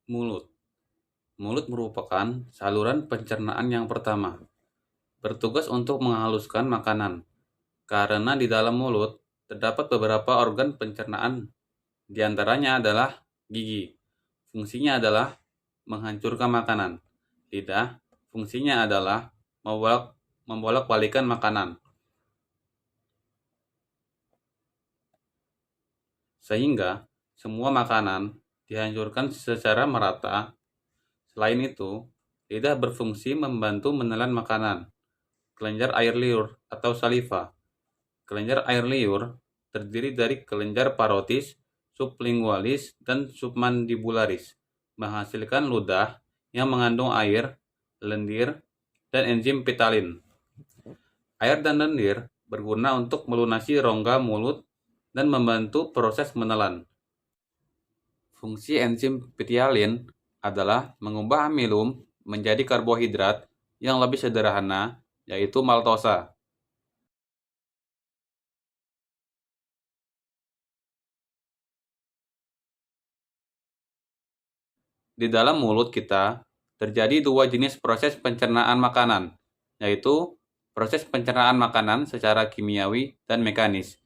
Mulut. Mulut merupakan saluran pencernaan yang pertama, bertugas untuk menghaluskan makanan. Karena di dalam mulut terdapat beberapa organ pencernaan, di antaranya adalah gigi. Fungsinya adalah menghancurkan makanan. Lidah, fungsinya adalah membolak-balikan makanan, sehingga semua makanan dihancurkan secara merata. Selain itu, lidah berfungsi membantu menelan makanan. Kelenjar air liur atau saliva. Kelenjar air liur terdiri dari kelenjar parotis, sublingualis, dan submandibularis, menghasilkan ludah yang mengandung air, lendir, dan enzim petalin. Air dan lendir berguna untuk melunasi rongga mulut dan membantu proses menelan. Fungsi enzim petalin adalah mengubah amilum menjadi karbohidrat yang lebih sederhana, yaitu maltosa. Di dalam mulut kita terjadi dua jenis proses pencernaan makanan, yaitu proses pencernaan makanan secara kimiawi dan mekanis.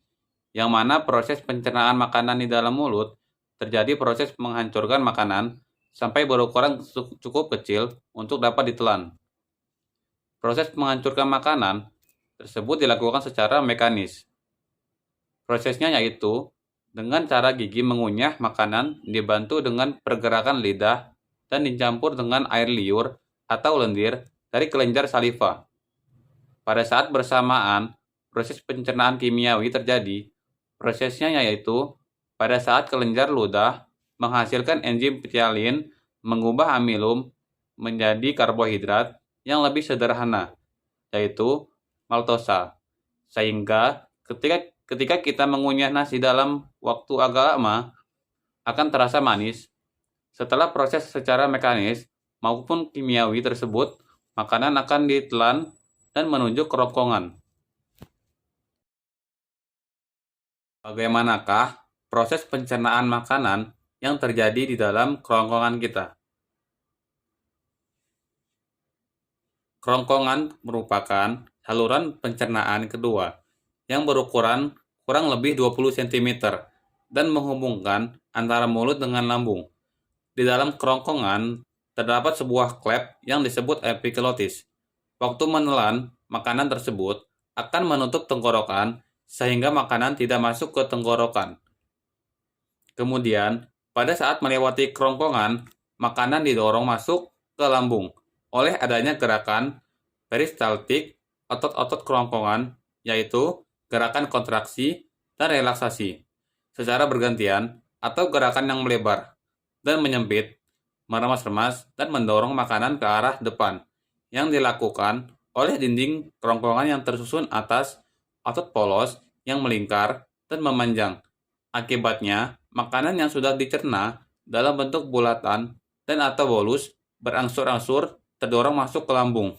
Yang mana proses pencernaan makanan di dalam mulut terjadi proses menghancurkan makanan sampai berukuran cukup kecil untuk dapat ditelan. Proses menghancurkan makanan tersebut dilakukan secara mekanis. Prosesnya yaitu dengan cara gigi mengunyah makanan dibantu dengan pergerakan lidah dan dicampur dengan air liur atau lendir dari kelenjar saliva. Pada saat bersamaan, proses pencernaan kimiawi terjadi. Prosesnya yaitu pada saat kelenjar ludah menghasilkan enzim petalin mengubah amilum menjadi karbohidrat yang lebih sederhana, yaitu maltosa. Sehingga ketika kita mengunyah nasi dalam waktu agak lama, akan terasa manis. Setelah proses secara mekanis maupun kimiawi tersebut, makanan akan ditelan dan menuju kerongkongan. Bagaimanakah proses pencernaan makanan yang terjadi di dalam kerongkongan kita? Kerongkongan merupakan saluran pencernaan kedua yang berukuran kurang lebih 20 cm dan menghubungkan antara mulut dengan lambung. Di dalam kerongkongan terdapat sebuah klep yang disebut epiglotis. Waktu menelan makanan tersebut akan menutup tenggorokan sehingga makanan tidak masuk ke tenggorokan. Kemudian, pada saat melewati kerongkongan, makanan didorong masuk ke lambung oleh adanya gerakan peristaltik otot-otot kerongkongan, yaitu gerakan kontraksi dan relaksasi secara bergantian atau gerakan yang melebar dan menyempit, meremas-remas, dan mendorong makanan ke arah depan yang dilakukan oleh dinding kerongkongan yang tersusun atas otot polos yang melingkar dan memanjang. Akibatnya, makanan yang sudah dicerna dalam bentuk bulatan dan atau bolus berangsur-angsur terdorong masuk ke lambung.